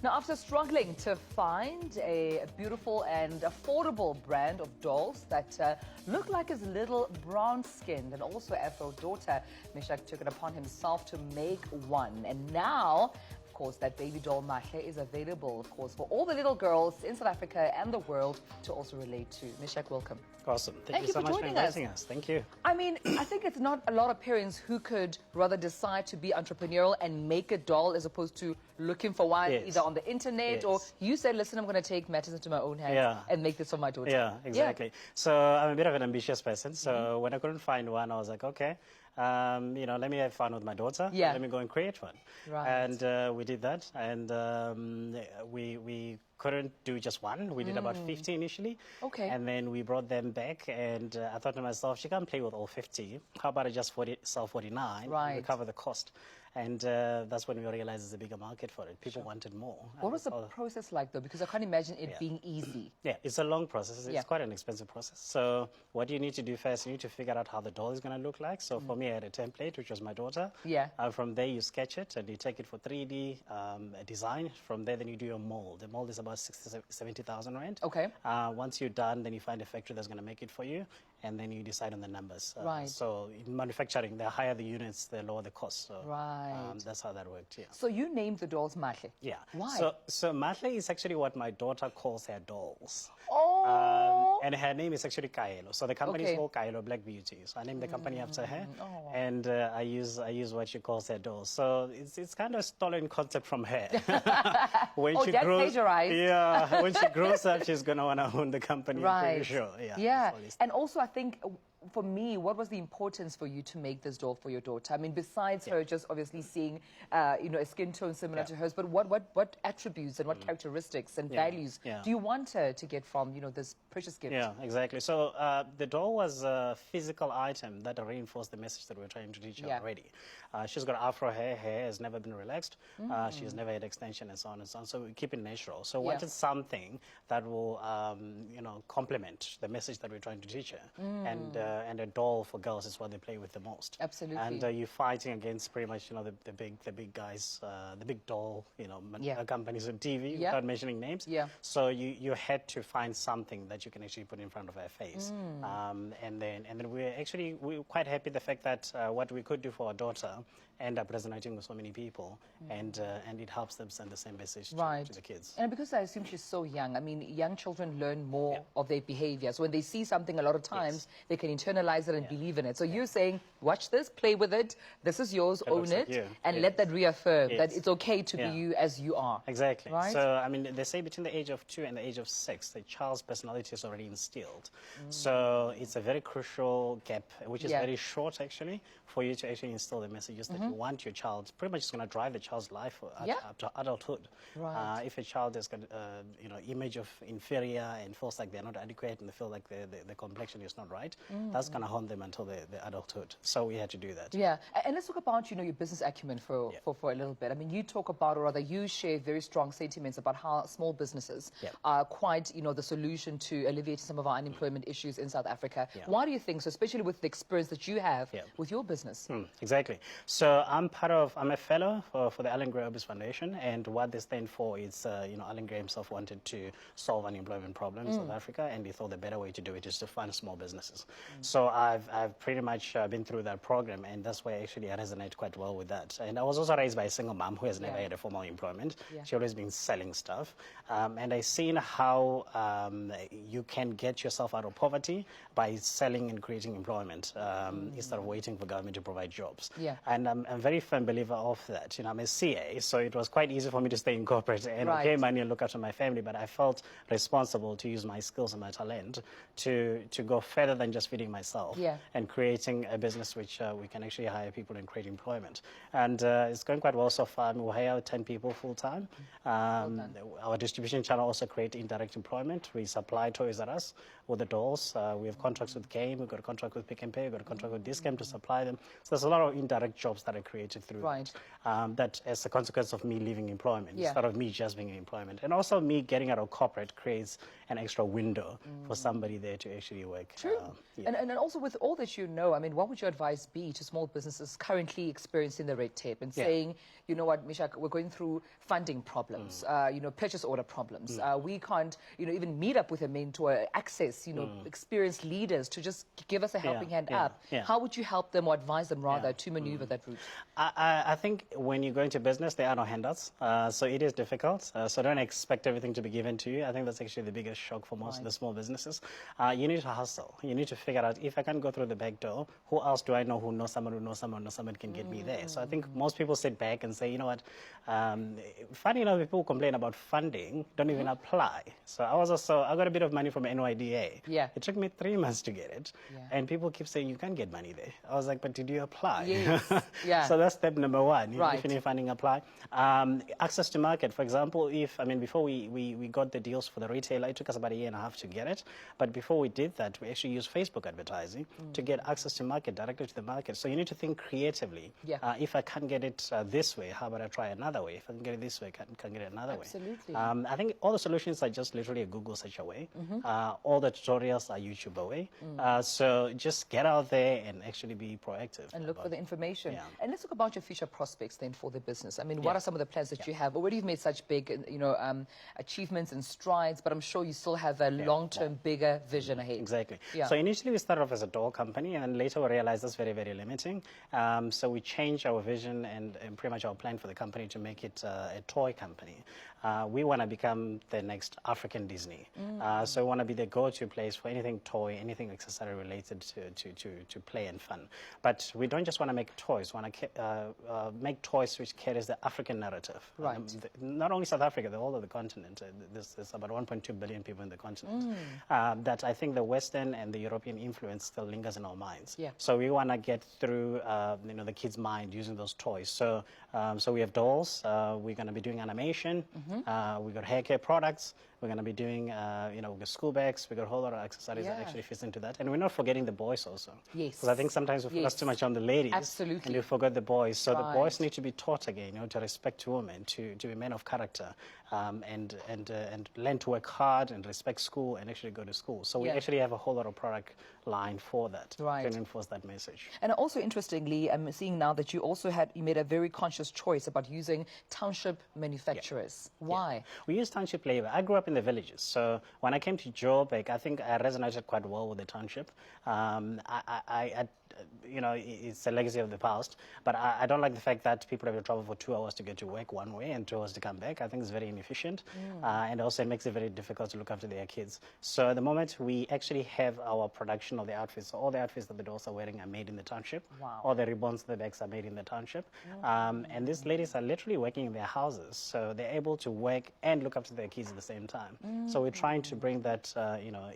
Now, after struggling to find a beautiful and affordable brand of dolls that look like his little brown-skinned and also Afro daughter, Meshach took it upon himself to make one. And now, of course, that baby doll Mahle is available, of course, for all the little girls in South Africa and the world to also relate to. Meshach, welcome. Awesome. Thank you so much for inviting us. Thank you. I mean, I think it's not a lot of parents who could rather decide to be entrepreneurial and make a doll as opposed to looking for one either on the internet or you said, listen, I'm going to take matters into my own hands and make this for my daughter. Yeah, exactly. So I'm a bit of an ambitious person. So when I couldn't find one, I was like, okay, you know, let me have fun with my daughter. Let me go and create one. And we did that. And we couldn't do just one. We did about 50 initially. And then we brought them back. And I thought to myself, she can't play with all 50. How about I just sell 49 and recover the cost? And that's when we realized there's a bigger market for it. People wanted more. What was the process like, though? Because I can't imagine it being easy. Yeah, it's a long process. It's quite an expensive process. So what you need to do first, you need to figure out how the doll is going to look like. So for me, I had a template, which was my daughter. From there, you sketch it, and you take it for 3D design. From there, then you do your mold. The mold is about 70,000 rand. Once you're done, then you find a factory that's going to make it for you. And then you decide on the numbers. So in manufacturing, the higher the units, the lower the cost. So that's how that worked, So you named the dolls Mahle? Why? So Mahle is actually what my daughter calls her dolls. And her name is actually Kaelo. So the company is called Kaelo Black Beauty. So I named the company after her. And I use what she calls her dolls. So it's kind of a stolen concept from her. When she grows, when she grows up, she's going to want to own the company, I'm pretty sure. And also, I think, for me, what was the importance for you to make this doll for your daughter? I mean, besides her just obviously seeing, you know, a skin tone similar to hers, but what attributes and what characteristics and values do you want her to get from, you know, this precious gift? Yeah, exactly. So the doll was a physical item that reinforced the message that we're trying to teach her already. She's got afro hair. Hair has never been relaxed. She's never had extension and so on and so on. So we keep it natural. So wanted something that will, you know, complement the message that we're trying to teach her. And a doll for girls is what they play with the most. Absolutely. And you're fighting against pretty much, you know, the big guys, the big doll, you know, companies on TV, without mentioning names. So you had to find something that you can actually put in front of her face. And then we're quite happy the fact that what we could do for our daughter end up resonating with so many people, and it helps them send the same message to the kids. And because I assume she's so young, I mean, young children learn more of their behavior. So when they see something, a lot of times they can internalize it and believe in it. So you're saying, watch this, play with it, this is yours, own it, and let that reaffirm that it's okay to be you as you are. Exactly. So, I mean, they say between the age of 2 and the age of 6, the child's personality is already instilled. So it's a very crucial gap, which is very short, actually, for you to actually instill the messages that you want your child. Pretty much it's going to drive the child's life up to adulthood. If a child has got, you know, image of inferior and feels like they're not adequate and they feel like the complexion is not right, that's going to haunt them until the adulthood. So we had to do that. And let's talk about, you know, your business acumen for a little bit. I mean, you talk about, or rather you share very strong sentiments about how small businesses are quite, you know, the solution to alleviating some of our unemployment issues in South Africa. Why do you think so, especially with the experience that you have with your business? Exactly. So I'm a fellow for the Alan Gray Obis Foundation, and what they stand for is, you know, Alan Gray himself wanted to solve unemployment problems in South Africa, and he thought the better way to do it is to fund small businesses. So I've pretty much been through that program, and that's why actually I resonate quite well with that. And I was also raised by a single mom who has never had a formal employment. She always been selling stuff, and I've seen how you can get yourself out of poverty by selling and creating employment instead of waiting for government to provide jobs. And I'm a very firm believer of that. You know, I'm a CA, so it was quite easy for me to stay in corporate and pay money and look after my family, but I felt responsible to use my skills and my talent to go further than just feeding myself and creating a business which we can actually hire people and create employment. And it's going quite well so far. We hire 10 people full-time. Our distribution channel also create indirect employment. We supply Toys R Us with the dolls. We have contracts with Game, we've got a contract with Pick and Pay, we've got a contract with Discount to supply them. So there's a lot of indirect jobs that are created through Right. that as a consequence of me leaving employment, Yeah. instead of me just being in employment. And also me getting out of corporate creates an extra window for somebody there to actually work. True. And also with all that you know, I mean, what would your advice be to small businesses currently experiencing the red tape and saying, you know what, Mishak, we're going through funding problems, purchase order problems. We can't, even meet up with a mentor, access, experienced leaders to just give us a helping hand up. How would you help them or advise them rather to maneuver that route? I think when you go into business, there are no handouts. So it is difficult. So don't expect everything to be given to you. I think that's actually the biggest shock for most of the small businesses. You need to hustle. You need to figure out, if I can't go through the back door, who else do I know who knows someone who knows someone who knows someone can get me there? So I think most people sit back and say, you know what, funny enough, people who complain about funding don't even apply. So I got a bit of money from NYDA. Yeah. It took me 3 months to get it. Yeah. And people keep saying, you can't get money there. I was like, but did you apply? Yes. Yeah. So that's step number one. Right. If you need funding, apply. Access to market, for example, before we got the deals for the retailer, it took us about a year and a half to get it. But before we did that, we actually used Facebook advertising to get access to market, directly to the market. So you need to think creatively. Yeah. If I can't get it this way, how about I try another way? If I can get it this way, I can get it another way. Absolutely. I think all the solutions are just literally a Google search away. All the tutorials are YouTube away. So just get out there and actually be proactive. And look for the information. Yeah. And let's talk about your future prospects then for the business. I mean, what are some of the plans that you have? Already you've made such big, achievements and strides, but I'm sure you still have a long-term, bigger vision ahead. Exactly. Yeah. So initially we started off as a doll company, and then later we realized that's very, very limiting. So we changed our vision and pretty much our plan for the company to make it a toy company. We want to become the next African Disney. So we want to be the go-to place for anything toy, anything accessory related to play and fun. But we don't just want to make toys. We want to make toys which carries the African narrative. Right. Not only South Africa, the whole of the continent. There's about 1.2 billion people in the continent. That I think the Western and the European influence still lingers in our minds. Yeah. So we want to get through, the kid's mind using those toys. So we have dolls. We're going to be doing animation. We got hair care products. We're going to be doing, we've got school bags. We've got a whole lot of accessories that actually fits into that. And we're not forgetting the boys also. Yes. Because I think sometimes we focus too much on the ladies. Absolutely. And we forget the boys. So the boys need to be taught again, to respect women, to be men of character, and learn to work hard and respect school and actually go to school. So we actually have a whole lot of product line for that to reinforce that message. And also interestingly, I'm seeing now that you made a very conscious choice about using township manufacturers. Why? We use township labor. I grew up in the villages, so when I came to Joburg, I think I resonated quite well with the township. It's a legacy of the past, but I don't like the fact that people have to travel for 2 hours to get to work one way and 2 hours to come back. I think it's very inefficient, and also it makes it very difficult to look after their kids. So at the moment, we actually have our production of the outfits. So all the outfits that the dolls are wearing are made in the township. Wow. All the ribbons, the bags are made in the township. And these ladies are literally working in their houses, so they're able to work and look after their kids at the same time. So we're trying to bring that,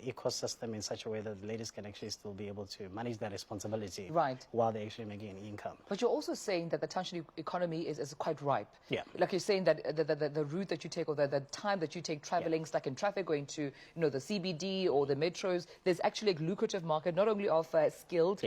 ecosystem in such a way that the ladies can actually still be able to manage their responsibility while they're actually making an income. But you're also saying that the township economy is quite ripe. Yeah. Like you're saying that the route that you take or the time that you take traveling, stuck in traffic, going to the CBD or the metros, there's actually a lucrative market, not only of skilled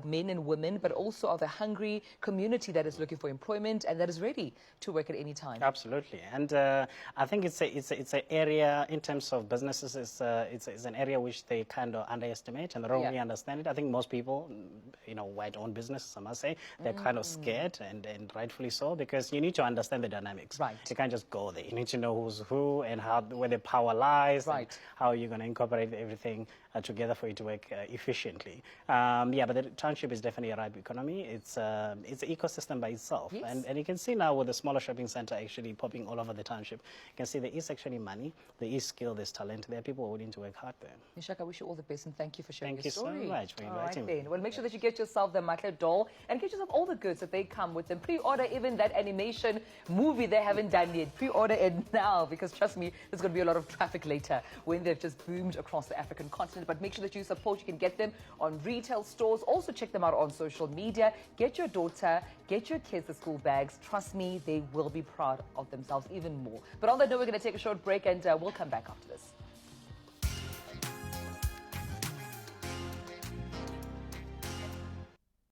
men and women, but also of a hungry community that is looking for employment and that is ready to work at any time. Absolutely. And I think it's an area in terms of businesses, it's an area which they kind of underestimate and they don't really understand it. I think most people, white-owned businesses, I must say, they're kind of scared, and rightfully so, because you need to understand the dynamics. Right. You can't just go there. You need to know who's who and where the power lies, and how you're going to incorporate everything together for it to work efficiently. But the township is definitely a ripe economy. It's an ecosystem by itself. Yes. And you can see now with the smaller shopping center actually popping all over the township, you can see there is actually money, there is skill, there's talent, there are people willing to work hard there. Mishak, I wish you all the best and thank you for sharing your story. Thank you so much for inviting me. Well, make sure that you get yourself the Mahle doll and get yourself all the goods that they come with them. Pre-order even that animation movie they haven't done yet. Pre-order it now, because trust me, there's going to be a lot of traffic later when they've just boomed across the African continent. But make sure that you support. You can get them on retail stores. Also check them out on social media. Get your daughter, get your kids the school bags. Trust me, they will be proud of themselves even more. But on that note, we're going to take a short break and we'll come back after this.